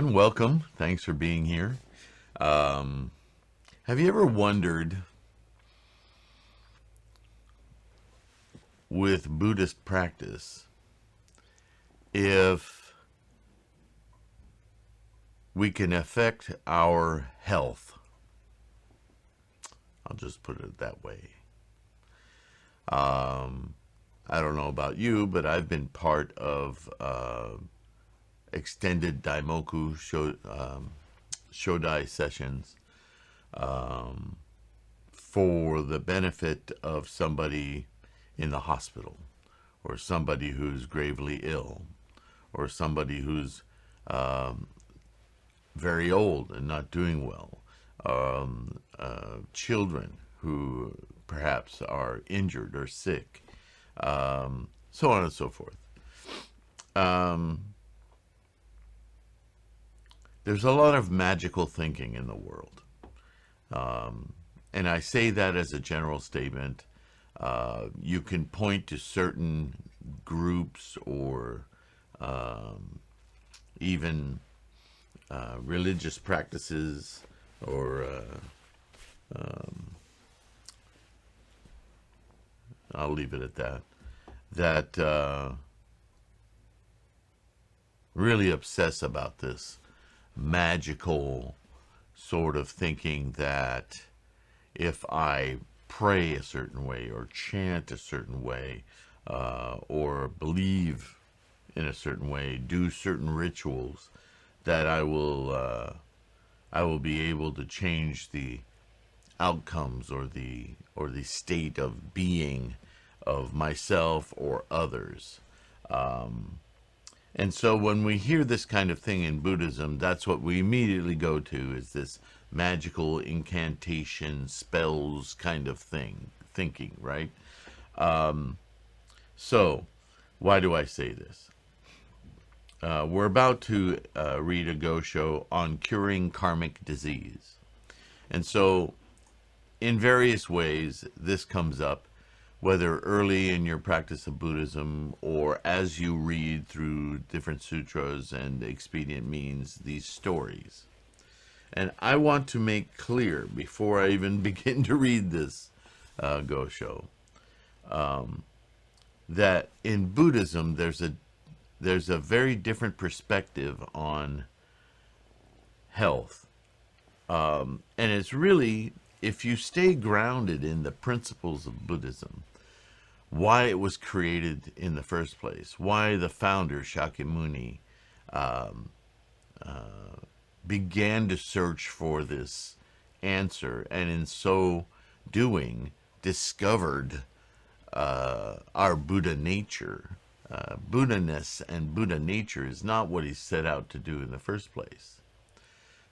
everyone. Welcome. Thanks for being here. Have you ever wondered, with Buddhist practice, if we can affect our health? I'll just put it that way. I don't know about you, but I've been part of extended Daimoku Shodai sessions for the benefit of somebody in the hospital, or somebody who's gravely ill, or somebody who's very old and not doing well, children who perhaps are injured or sick, so on and so forth. There's a lot of magical thinking in the world. And I say that as a general statement. You can point to certain groups or even religious practices or I'll leave it at that, that really obsess about this magical sort of thinking that if I pray a certain way or chant a certain way or believe in a certain way, do certain rituals, that I will be able to change the outcomes or the state of being of myself or others. And so when we hear this kind of thing in Buddhism, that's what we immediately go to, is this magical incantation, spells kind of thinking, right? So why do I say this? We're about to read a Gosho on curing karmic disease. And so in various ways, this comes up, whether early in your practice of Buddhism or as you read through different sutras and expedient means, these stories. And I want to make clear, before I even begin to read this Gosho, that in Buddhism there's a very different perspective on health. And it's really, if you stay grounded in the principles of Buddhism, why it was created in the first place, why the founder, Shakyamuni, began to search for this answer, and in so doing discovered our Buddha nature. Buddha-ness and Buddha nature is not what he set out to do in the first place.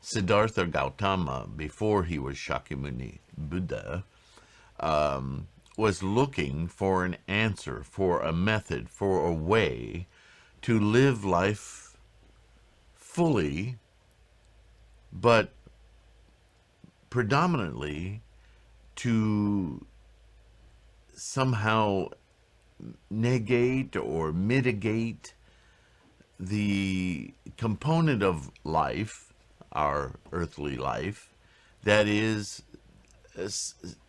Siddhartha Gautama, before he was Shakyamuni Buddha, was looking for an answer, for a method, for a way to live life fully, but predominantly to somehow negate or mitigate the component of life, our earthly life, that is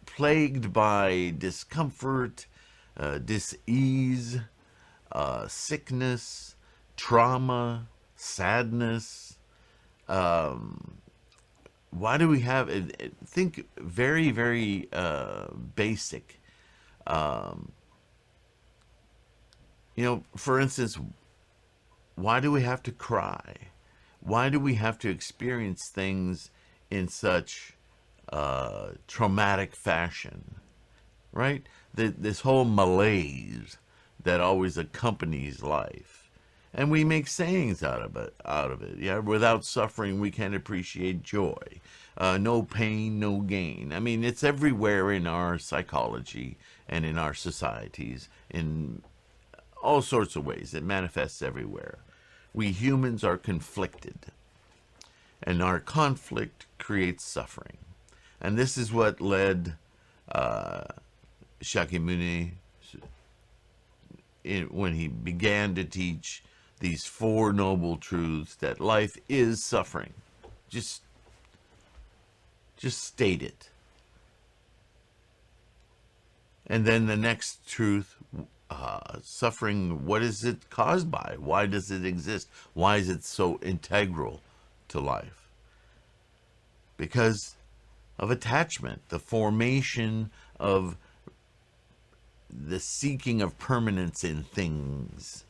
plagued by discomfort, dis-ease, sickness, trauma, sadness. Why do we have, think very, very basic. For instance, why do we have to cry? Why do we have to experience things in such traumatic fashion, right? This whole malaise that always accompanies life. And we make sayings out of it. Yeah, without suffering, we can't appreciate joy. No pain, no gain. I mean, it's everywhere in our psychology and in our societies, in all sorts of ways. It manifests everywhere. We humans are conflicted, and our conflict creates suffering. And this is what led Shakyamuni, when he began to teach these four noble truths that life is suffering. Just state it. And then the next truth, suffering, what is it caused by? Why does it exist? Why is it so integral to life? Because of attachment, the formation of the seeking of permanence in things.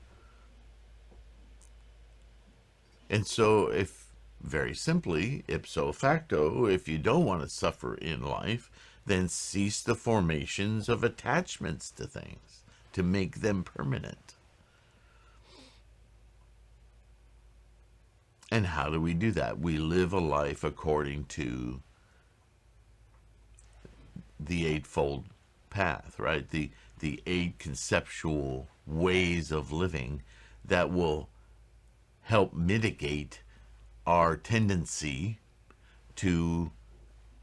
And so if, very simply, ipso facto, if you don't want to suffer in life, then cease the formations of attachments to things to make them permanent. And how do we do that? We live a life according to the eightfold path, right? The eight conceptual ways of living that will help mitigate our tendency to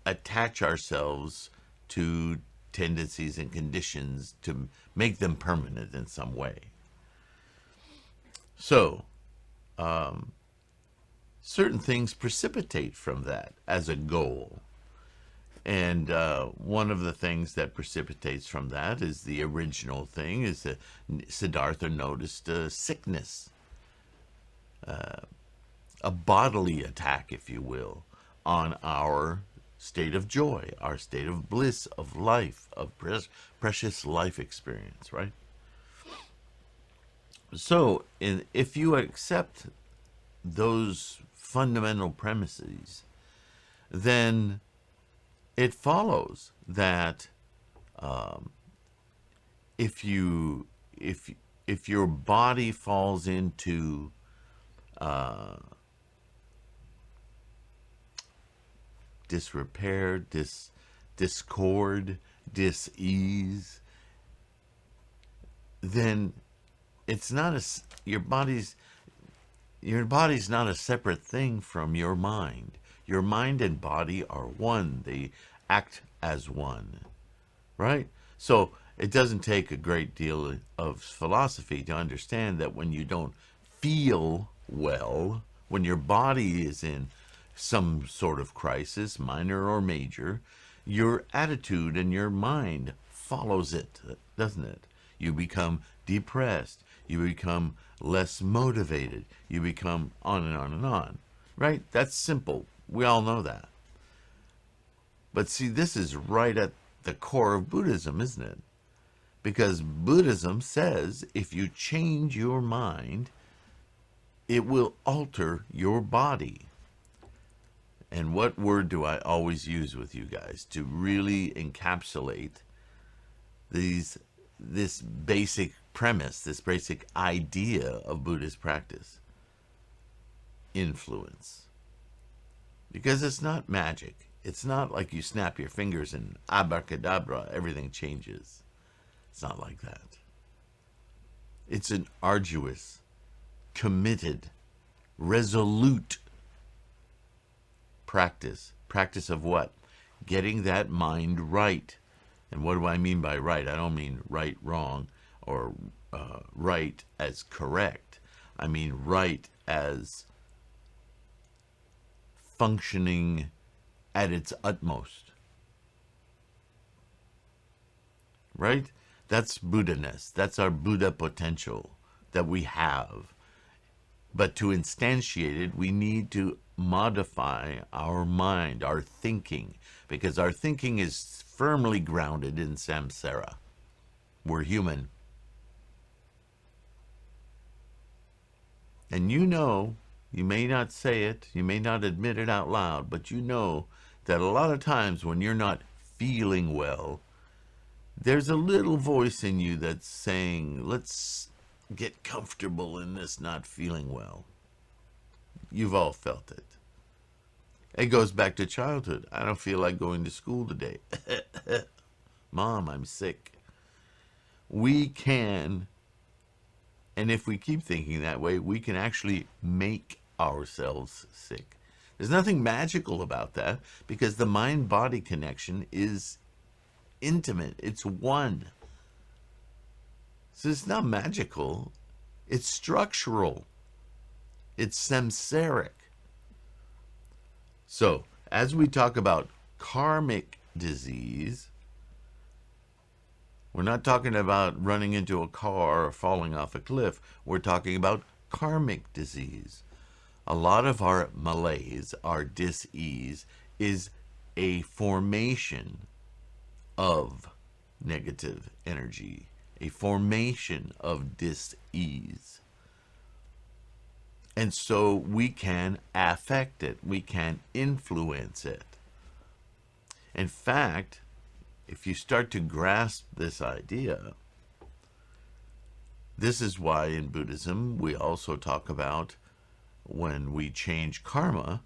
attach ourselves to tendencies and conditions to make them permanent in some way. So, certain things precipitate from that as a goal. And one of the things that precipitates from that is the original thing, is that Siddhartha noticed sickness. A bodily attack, if you will, on our state of joy, our state of bliss, of life, of precious life experience, right? So, if you accept those fundamental premises, then it follows that if your body falls into disrepair, discord, dis-ease, then it's not your body's not a separate thing from your mind. Your mind and body are one. They act as one, right? So it doesn't take a great deal of philosophy to understand that when you don't feel well, when your body is in some sort of crisis, minor or major, your attitude and your mind follows it, doesn't it? You become depressed. You become less motivated. You become on and on and on, right? That's simple. We all know that. But see, this is right at the core of Buddhism, isn't it? Because Buddhism says if you change your mind, it will alter your body. And what word do I always use with you guys to really encapsulate this basic premise, this basic idea of Buddhist practice? Influence. Because it's not magic. It's not like you snap your fingers and abracadabra, everything changes. It's not like that. It's an arduous, committed, resolute practice. Practice of what? Getting that mind right. And what do I mean by right? I don't mean right, wrong, or right as correct. I mean right as functioning at its utmost. Right? That's Buddha-ness. That's our Buddha potential that we have. But to instantiate it, we need to modify our mind, our thinking, because our thinking is firmly grounded in samsara. We're human. And you know, you may not say it, you may not admit it out loud, but you know that a lot of times when you're not feeling well, there's a little voice in you that's saying, let's get comfortable in this not feeling well. You've all felt it. It goes back to childhood. I don't feel like going to school today. Mom, I'm sick. We can, and if we keep thinking that way, we can actually make ourselves sick. There's nothing magical about that because the mind-body connection is intimate. It's one. So it's not magical. It's structural. It's samsaric. So, as we talk about karmic disease, we're not talking about running into a car or falling off a cliff. We're talking about karmic disease. A lot of our malaise, our dis-ease, is a formation of negative energy, a formation of dis-ease. And so we can affect it, we can influence it. In fact, if you start to grasp this idea, this is why in Buddhism we also talk about when we change karma,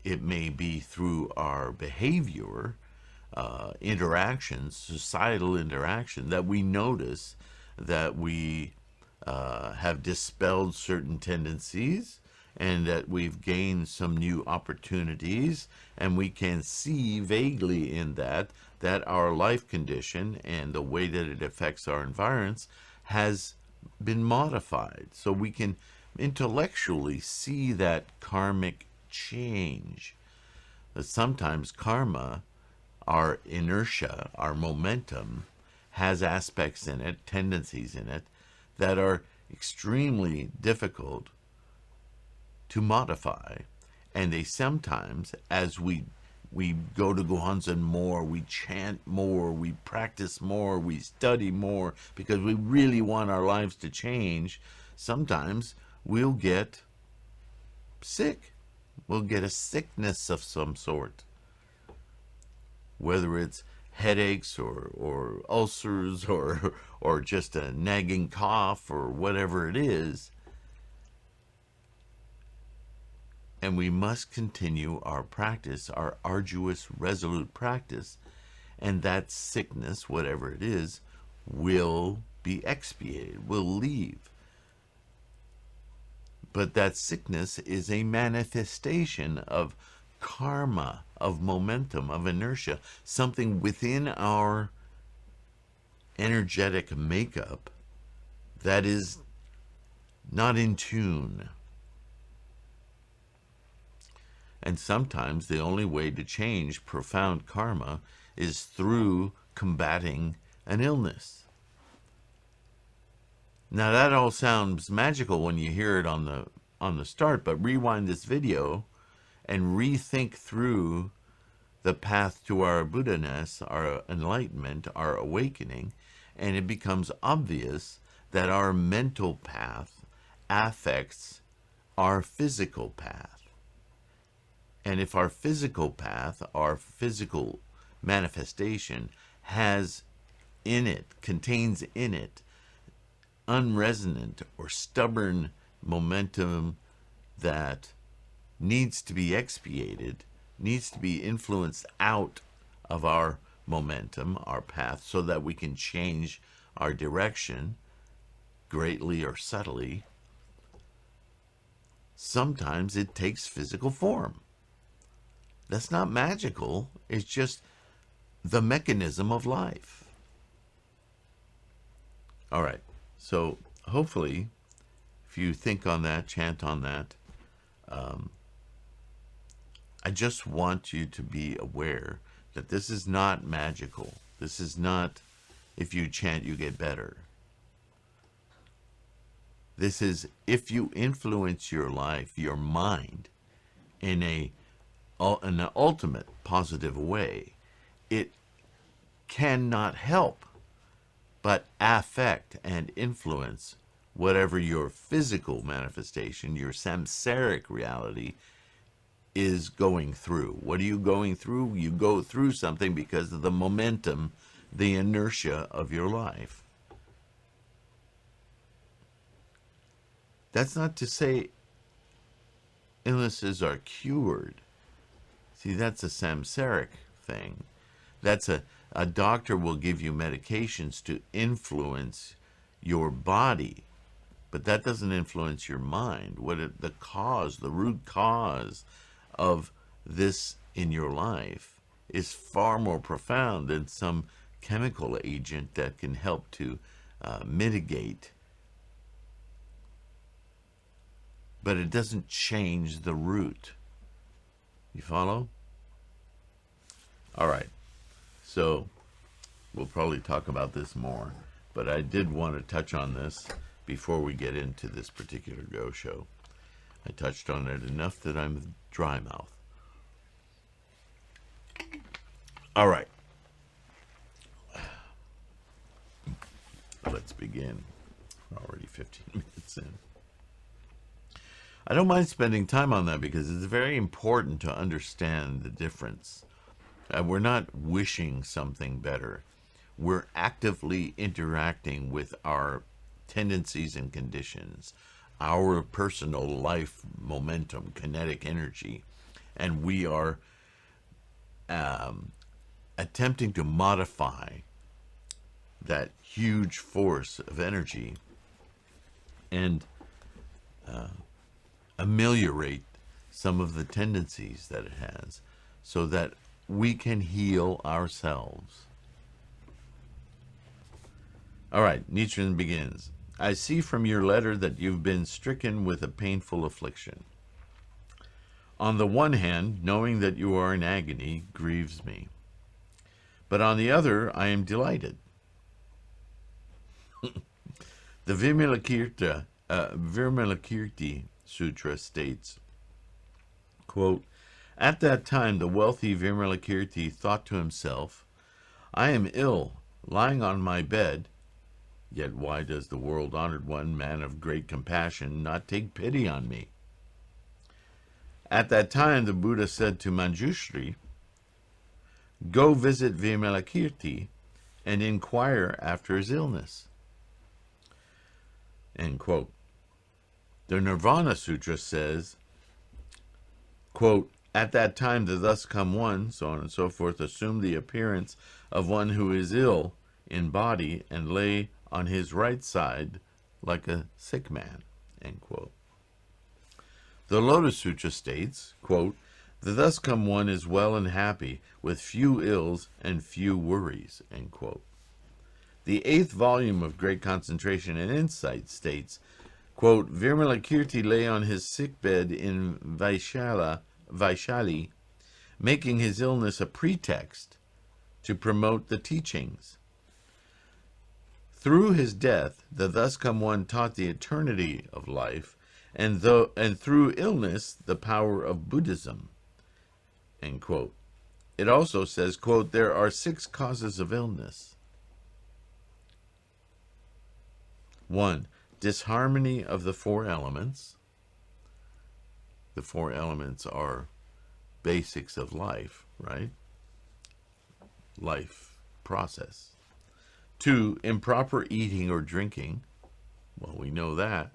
it may be through our behavior, interactions, societal interaction, that we notice that we have dispelled certain tendencies and that we've gained some new opportunities, and we can see vaguely in that our life condition and the way that it affects our environments has been modified. So we can intellectually see that karmic change. That sometimes karma, our inertia, our momentum, has aspects in it, tendencies in it, that are extremely difficult to modify. And they sometimes, as we go to Gohanzen more, we chant more, we practice more, we study more, because we really want our lives to change, sometimes we'll get sick. We'll get a sickness of some sort. Whether it's headaches or ulcers or just a nagging cough or whatever it is. And we must continue our practice, our arduous, resolute practice, and that sickness, whatever it is, will be expiated, will leave. But that sickness is a manifestation of karma, of momentum, of inertia, something within our energetic makeup that is not in tune. And sometimes the only way to change profound karma is through combating an illness. Now that all sounds magical when you hear it on the start, but rewind this video and rethink through the path to our Buddha-ness, our enlightenment, our awakening, and it becomes obvious that our mental path affects our physical path. And if our physical path, our physical manifestation, has in it, contains in it, unresonant or stubborn momentum that needs to be expiated, needs to be influenced out of our momentum, our path, so that we can change our direction greatly or subtly, sometimes it takes physical form. That's not magical. It's just the mechanism of life. All right. So hopefully, if you think on that, chant on that, I just want you to be aware that this is not magical. This is not, if you chant, you get better. This is, if you influence your life, your mind, in an ultimate positive way, it cannot help but affect and influence whatever your physical manifestation, your samsaric reality, is going through. What are you going through? You go through something because of the momentum, the inertia of your life. That's not to say illnesses are cured. See, that's a samsaric thing. That's a doctor will give you medications to influence your body, but that doesn't influence your mind. The cause, the root cause of this in your life is far more profound than some chemical agent that can help to mitigate but it doesn't change the root. You follow? All right. So we'll probably talk about this more, but I did want to touch on this before we get into this particular Go show. I touched on it enough that I'm dry mouth. All right. Let's begin. We're already 15 minutes in. I don't mind spending time on that because it's very important to understand the difference. We're not wishing something better. We're actively interacting with our tendencies and conditions, our personal life momentum, kinetic energy, and we are attempting to modify that huge force of energy and ameliorate some of the tendencies that it has so that we can heal ourselves. All right, Nietzsche begins. I see from your letter that you've been stricken with a painful affliction. On the one hand, knowing that you are in agony grieves me. But on the other, I am delighted. The Vimalakirti Sutra states, quote, at that time the wealthy Vimalakirti thought to himself, I am ill, lying on my bed, yet why does the world-honored one, man of great compassion, not take pity on me? At that time the Buddha said to Manjushri, go visit Vimalakirti and inquire after his illness. End quote. The Nirvana Sutra says, quote, at that time the thus come one, so on and so forth, assumed the appearance of one who is ill in body and lay on his right side like a sick man. End quote. The Lotus Sutra states, quote, the thus come one is well and happy, with few ills and few worries. End quote. The 8th volume of Great Concentration and Insight states, quote, Vimalakirti lay on his sickbed in Vaishali, making his illness a pretext to promote the teachings. Through his death, the thus come one taught the eternity of life, and through illness, the power of Buddhism. End quote. It also says, quote, there are 6 causes of illness. 1. Disharmony of the 4 elements. The 4 elements are basics of life, right? Life process. 2. Improper eating or drinking. Well, we know that.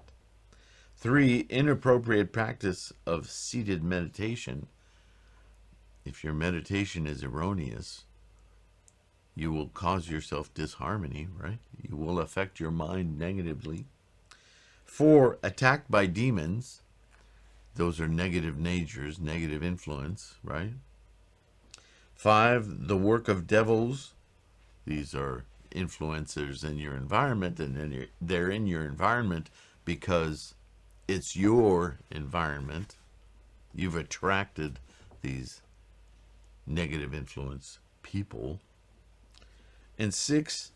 3. Inappropriate practice of seated meditation. If your meditation is erroneous, you will cause yourself disharmony, right? You will affect your mind negatively. 4. Attacked by demons. Those are negative natures, negative influence, right? 5. The work of devils. These are influencers in your environment, and then they're in your environment because it's your environment. You've attracted these negative influence people. And 6,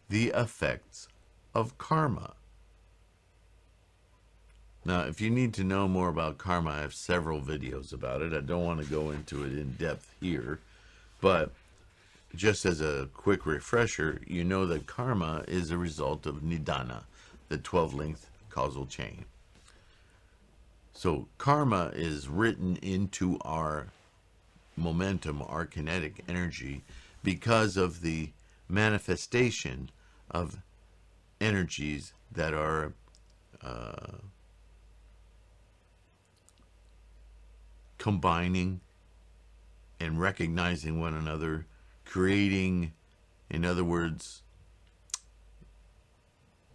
the effects of karma. Now, if you need to know more about karma, I have several videos about it. I don't want to go into it in depth here, but just as a quick refresher, you know that karma is a result of nidana, the 12-length causal chain. So karma is written into our momentum, our kinetic energy, because of the manifestation of energies that are combining and recognizing one another, creating, in other words,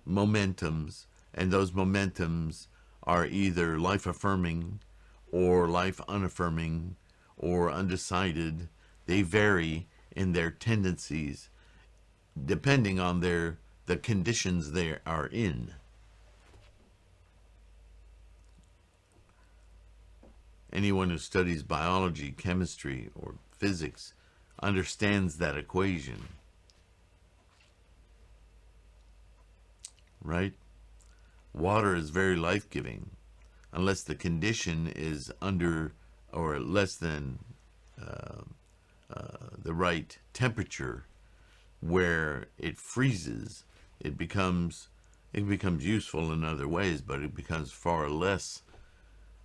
momentums, and those momentums are either life affirming or life unaffirming or undecided. They vary in their tendencies depending on the conditions they are in. Anyone who studies biology, chemistry, or physics understands that equation, right? Water is very life-giving unless the condition is under or less than the right temperature where it freezes. It becomes useful in other ways, but it becomes far less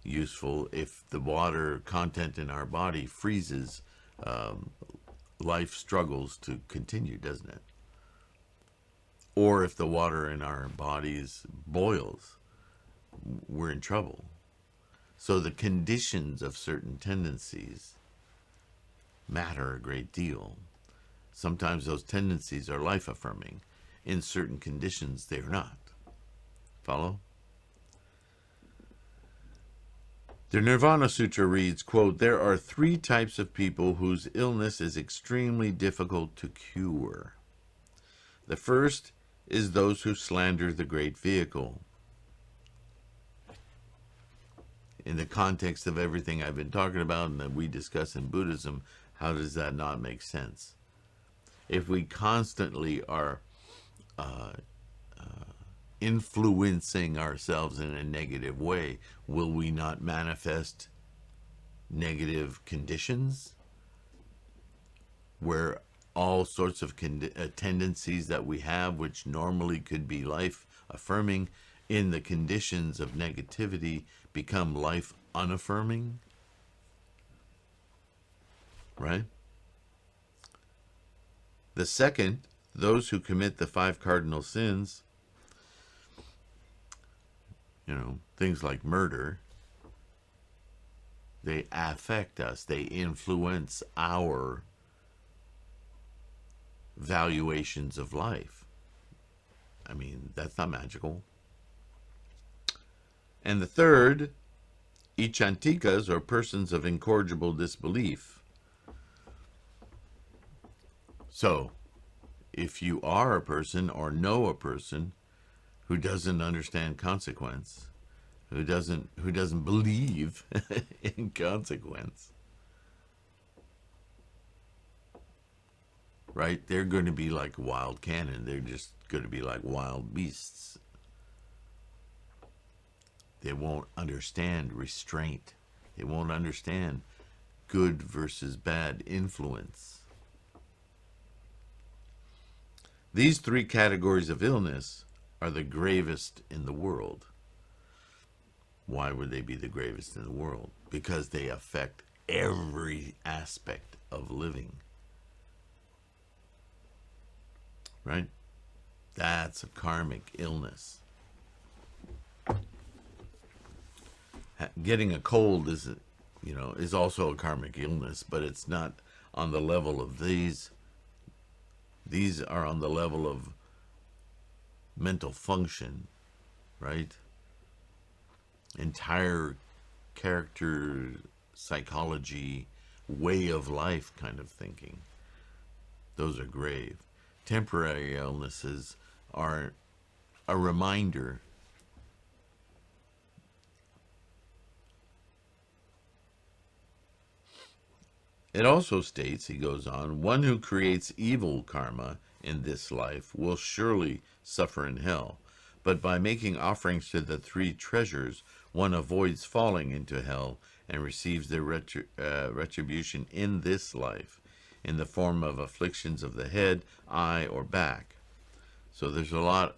useful if the water content in our body freezes. Life struggles to continue, doesn't it? Or if the water in our bodies boils, we're in trouble. So the conditions of certain tendencies matter a great deal. Sometimes those tendencies are life affirming. In certain conditions, they are not. Follow? The Nirvana Sutra reads, quote, "There are 3 types of people whose illness is extremely difficult to cure. The first is those who slander the great vehicle." In the context of everything I've been talking about and that we discuss in Buddhism, how does that not make sense? If we constantly are influencing ourselves in a negative way, will we not manifest negative conditions where all sorts of tendencies that we have, which normally could be life affirming, in the conditions of negativity become life unaffirming? Right? The second, those who commit the 5 cardinal sins, things like murder, they affect us. They influence our valuations of life. I mean, that's not magical. And the third, ichantikas, or persons of incorrigible disbelief. So, if you are a person or know a person who doesn't understand consequence, who doesn't believe in consequence, right? They're going to be like wild cannon. They're just going to be like wild beasts. They won't understand restraint. They won't understand good versus bad influence. These 3 categories of illness are the gravest in the world. Why would they be the gravest in the world? Because they affect every aspect of living. Right? That's a karmic illness. Getting a cold is also a karmic illness, but it's not on the level of these. These are on the level of mental function, right? Entire character, psychology, way of life kind of thinking. Those are grave. Temporary illnesses are a reminder. It also states, he goes on, one who creates evil karma in this life will surely suffer in hell. But by making offerings to the 3 treasures, one avoids falling into hell and receives their retribution in this life, in the form of afflictions of the head, eye, or back. So there's a lot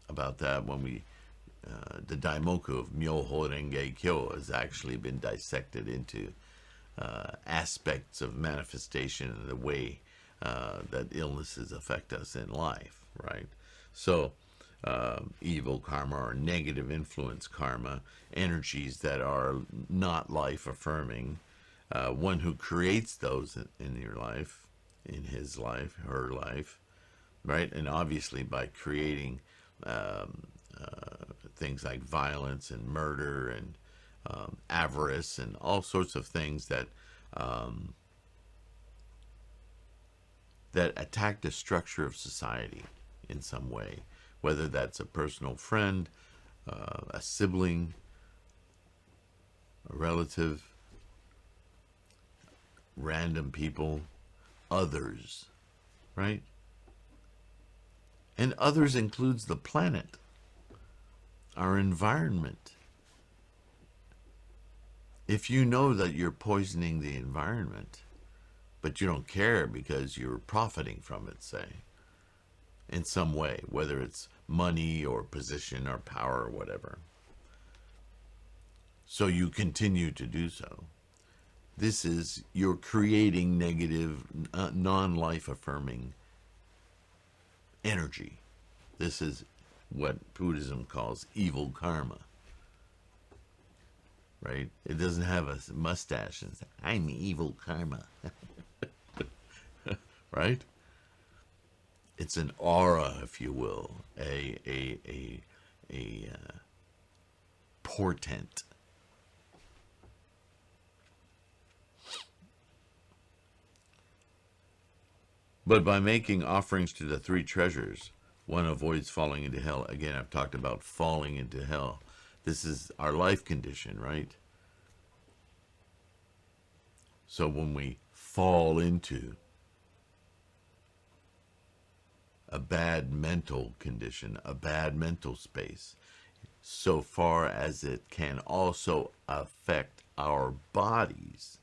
about that when the Daimoku of MyoHoRenGeKyo has actually been dissected into aspects of manifestation and the way that illnesses affect us in life, right? So evil karma or negative influence karma, energies that are not life affirming, one who creates those in your life, in his life, her life, right? And obviously by creating things like violence and murder and avarice and all sorts of things that that attack the structure of society in some way, whether that's a personal friend, a sibling, a relative, random people, others, right? And others includes the planet, our environment. If you know that you're poisoning the environment, but you don't care because you're profiting from it, say, in some way, whether it's money or position or power or whatever, so you continue to do so, this is, you're creating negative, non-life affirming energy. This is what Buddhism calls evil karma, right? It doesn't have a mustache and say, I'm evil karma, right? It's an aura, if you will, a portent. But by making offerings to the three treasures, one avoids falling into hell. Again, I've talked about falling into hell. This is our life condition, right? So when we fall into a bad mental condition, a bad mental space, so far as it can also affect our bodies,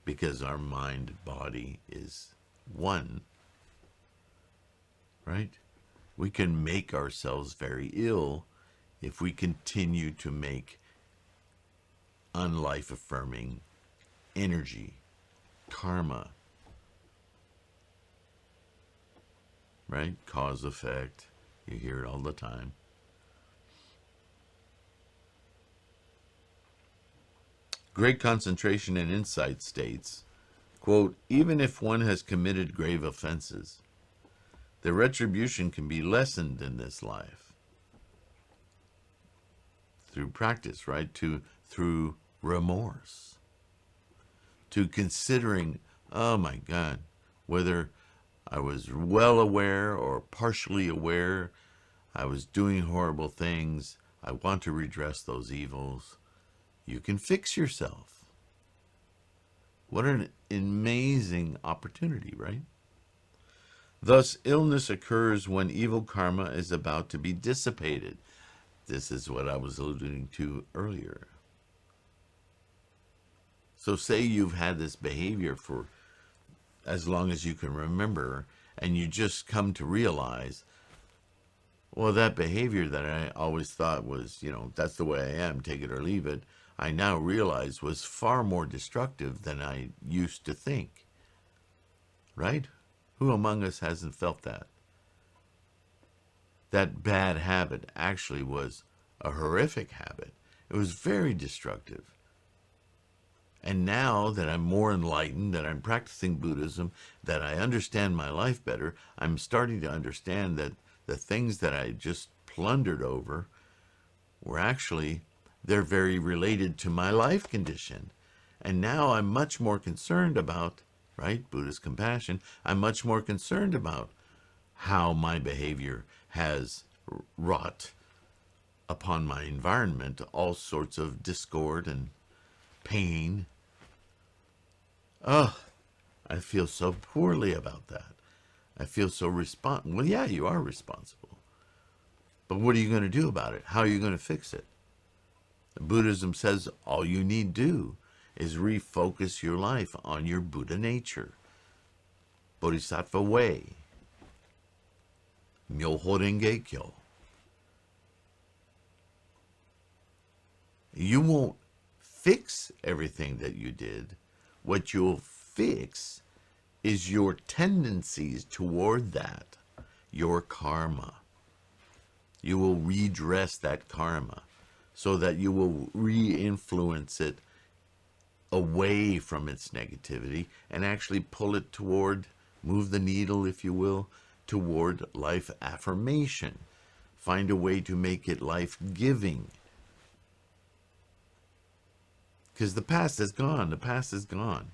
because our mind body is one, right? We can make ourselves very ill if we continue to make unlife affirming energy, karma, right? Cause effect. You hear it all the time. Great Concentration and Insight states, quote, even if one has committed grave offenses, the retribution can be lessened in this life through practice, right? Through remorse, to considering, oh my God, whether I was well aware or partially aware I was doing horrible things, I want to redress those evils. You can fix yourself. What an amazing opportunity, right? Thus, illness occurs when evil karma is about to be dissipated. This is what I was alluding to earlier. So say you've had this behavior for as long as you can remember, and you just come to realize, well, that behavior that I always thought was, that's the way I am, take it or leave it, I now realize was far more destructive than I used to think. Right? Who among us hasn't felt that? That bad habit actually was a horrific habit. It was very destructive. And now that I'm more enlightened, that I'm practicing Buddhism, that I understand my life better, I'm starting to understand that the things that I just plundered over were actually, they're very related to my life condition. And now I'm much more concerned about, right, Buddhist compassion, I'm much more concerned about how my behavior has wrought upon my environment all sorts of discord and pain. Oh, I feel so poorly about that. I feel so responsible. Well, yeah, you are responsible. But what are you going to do about it? How are you going to fix it? Buddhism says all you need do is refocus your life on your Buddha nature, Bodhisattva way, MyoHoRenGeKyo. You won't fix everything that you did. What you'll fix is your tendencies toward that, your karma. You will redress that karma so that you will re-influence it away from its negativity and actually pull it toward, move the needle, if you will, toward life affirmation. Find a way to make it life-giving. Because the past is gone. The past is gone.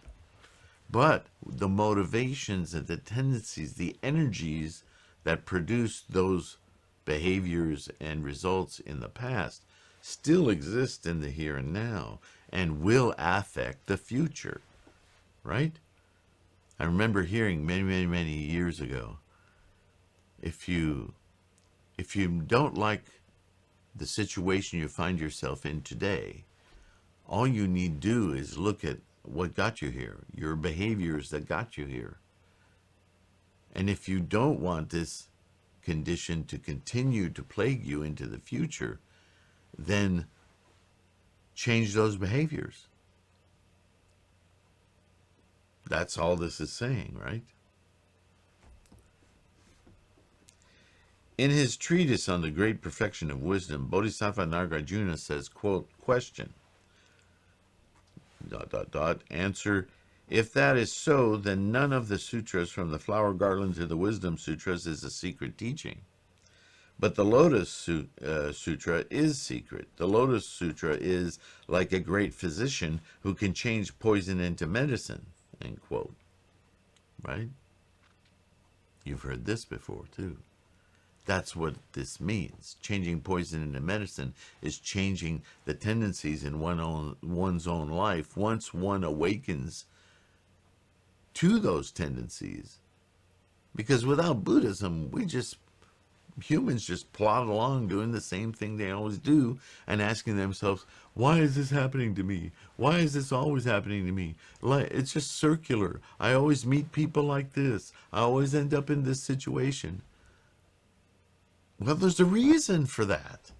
But the motivations and the tendencies, the energies that produce those behaviors and results in the past still exist in the here and now and will affect the future, right? I remember hearing many years ago, if you don't like the situation you find yourself in today, all you need do is look at what got you here, your behaviors that got you here. And if you don't want this condition to continue to plague you into the future, then change those behaviors. That's all this is saying, right? In his treatise on the great perfection of wisdom, Bodhisattva Nagarjuna says, quote, question, ... answer, if that is so, then none of the sutras from the flower garland to the wisdom sutras is a secret teaching. But the Lotus Sutra is secret. The Lotus Sutra is like a great physician who can change poison into medicine, end quote. Right? You've heard this before, too. That's what this means. Changing poison into medicine is changing the tendencies in one's own life once one awakens to those tendencies. Because without Buddhism, humans just plod along doing the same thing they always do and asking themselves, why is this happening to me? Why is this always happening to me? It's just circular. I always meet people like this. I always end up in this situation. Well, there's a reason for that.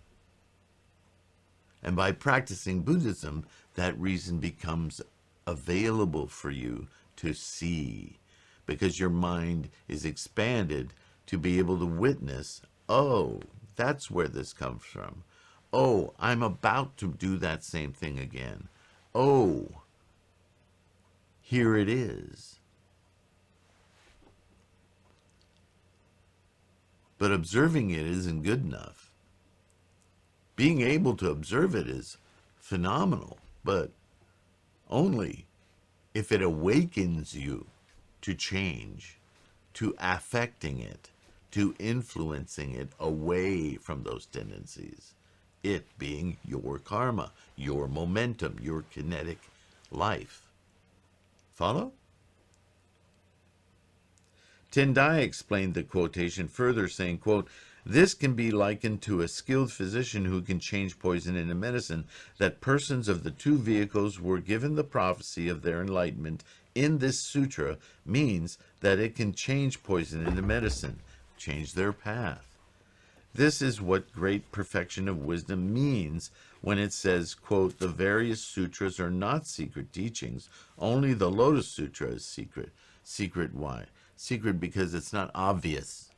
And by practicing Buddhism, that reason becomes available for you to see, because your mind is expanded to be able to witness, oh, that's where this comes from. Oh, I'm about to do that same thing again. Oh, here it is. But observing it isn't good enough. Being able to observe it is phenomenal, but only if it awakens you to change, to affecting it, to influencing it away from those tendencies. It being your karma, your momentum, your kinetic life. Follow? Tendai explained the quotation further, saying, quote, this can be likened to a skilled physician who can change poison into medicine, that persons of the two vehicles were given the prophecy of their enlightenment in this sutra means that it can change poison into medicine, change their path. This is what great perfection of wisdom means when it says, quote, the various sutras are not secret teachings, only the Lotus Sutra is secret. Secret why? Secret because it's not obvious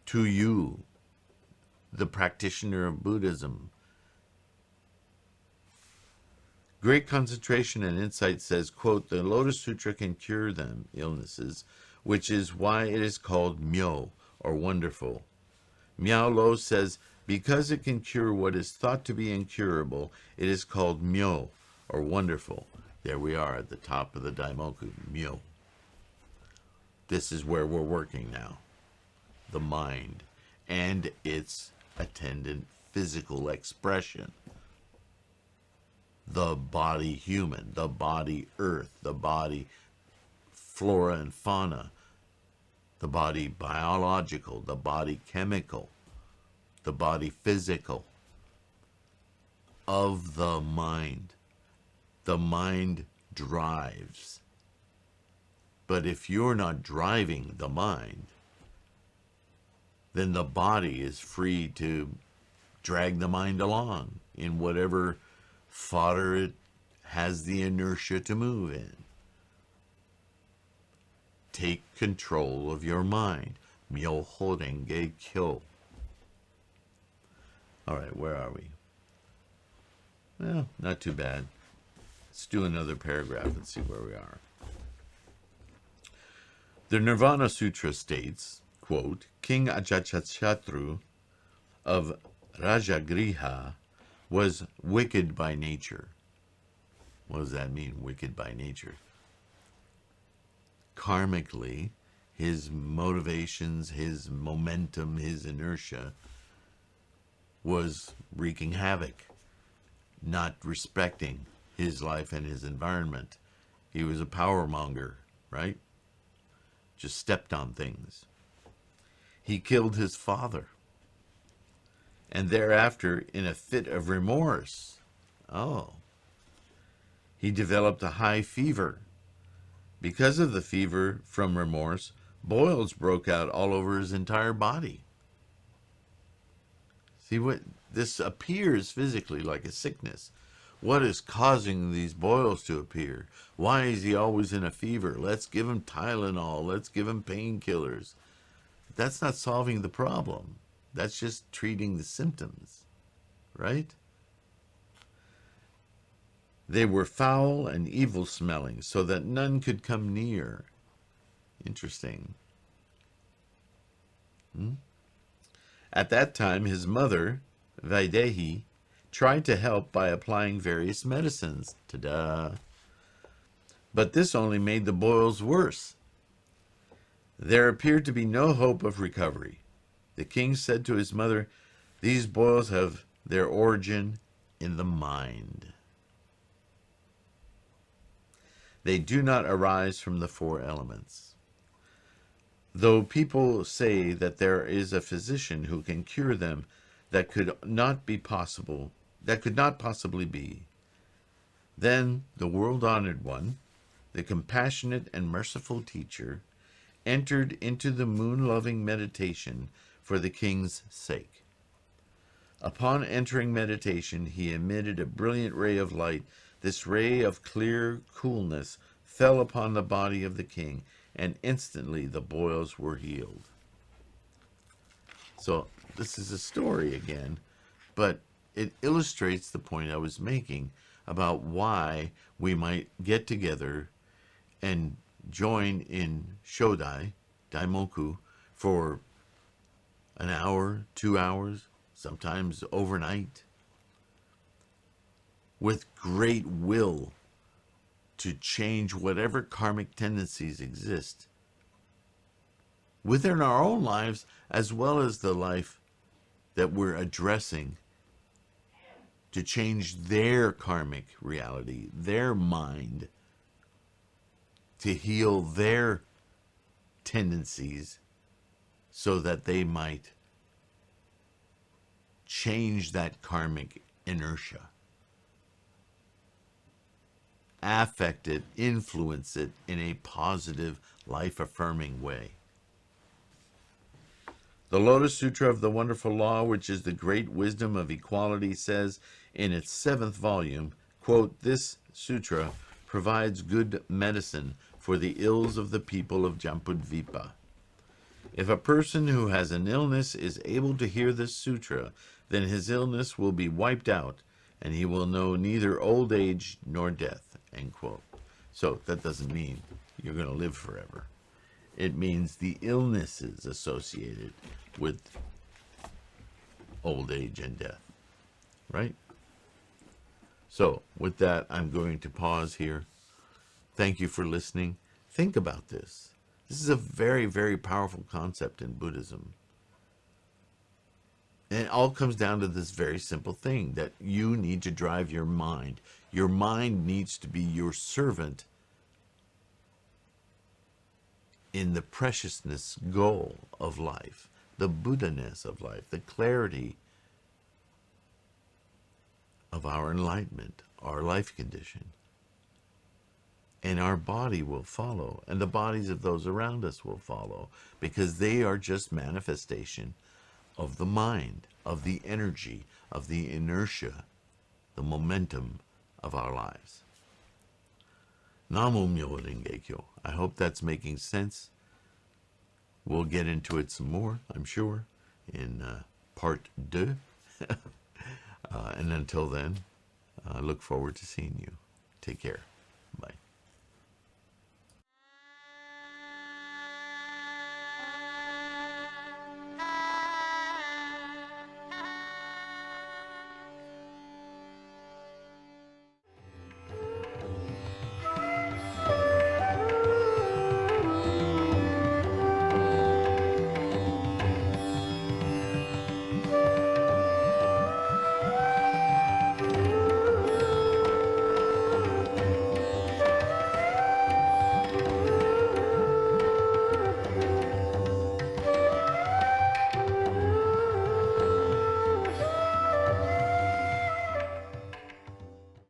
to you, the practitioner of Buddhism. Great concentration and insight says, quote, the Lotus Sutra can cure them illnesses, which is why it is called Myo, or wonderful. Miao Lo says, because it can cure what is thought to be incurable, it is called Myo, or wonderful. There we are at the top of the Daimoku, Myo. This is where we're working now. The mind and its attendant physical expression. The body human, the body earth, the body flora and fauna, the body biological, the body chemical, the body physical of the mind. The mind drives. But if you're not driving the mind, then the body is free to drag the mind along in whatever fodder it has the inertia to move in. Take control of your mind. MyoHoRenGeKyo. All right, where are we? Well, not too bad. Let's do another paragraph and see where we are. The Nirvana Sutra states, quote, King Ajatashatru of Rajagriha was wicked by nature. What does that mean, wicked by nature? Karmically, his motivations, his momentum, his inertia was wreaking havoc, not respecting his life and his environment. He was a power monger, right? Just stepped on things. He killed his father. And thereafter, in a fit of remorse, he developed a high fever. Because of the fever from remorse, boils broke out all over his entire body. See, what this appears physically like a sickness. What is causing these boils to appear? Why is he always in a fever? Let's give him Tylenol. Let's give him painkillers. That's not solving the problem. That's just treating the symptoms, right? They were foul and evil smelling, so that none could come near. Interesting. At that time, his mother, Vaidehi, tried to help by applying various medicines. Ta-da! But this only made the boils worse. There appeared to be no hope of recovery. The king said to his mother, "These boils have their origin in the mind. They do not arise from the four elements. Though people say that there is a physician who can cure them, that could not possibly be. Then the world-honored one, the compassionate and merciful teacher, entered into the moon-loving meditation for the king's sake. Upon entering meditation, he emitted a brilliant ray of light. This ray of clear coolness fell upon the body of the king, and instantly the boils were healed." So this is a story again, but it illustrates the point I was making about why we might get together and join in Shodai, Daimoku, for an hour, 2 hours, sometimes overnight, with great will to change whatever karmic tendencies exist within our own lives, as well as the life that we're addressing, to change their karmic reality, their mind, to heal their tendencies so that they might change that karmic inertia, affect it, influence it in a positive, life-affirming way. The Lotus Sutra of the Wonderful Law, which is the great wisdom of equality, says in its 7th volume, quote, "This sutra provides good medicine for the ills of the people of Jambudvipa. If a person who has an illness is able to hear this sutra, then his illness will be wiped out, and he will know neither old age nor death," end quote. So that doesn't mean you're going to live forever. It means the illnesses associated with old age and death, right? So with that, I'm going to pause here. Thank you for listening. Think about this. This is a very, very powerful concept in Buddhism. And it all comes down to this very simple thing, that you need to drive your mind. Your mind needs to be your servant in the preciousness goal of life, the Buddha-ness of life, the clarity of our enlightenment, our life condition. And our body will follow, and the bodies of those around us will follow, because they are just manifestation of the mind, of the energy, of the inertia, the momentum of our lives. MyoHoRenGeKyo. I hope that's making sense. We'll get into it some more, I'm sure, in part 2. And until then, I look forward to seeing you. Take care.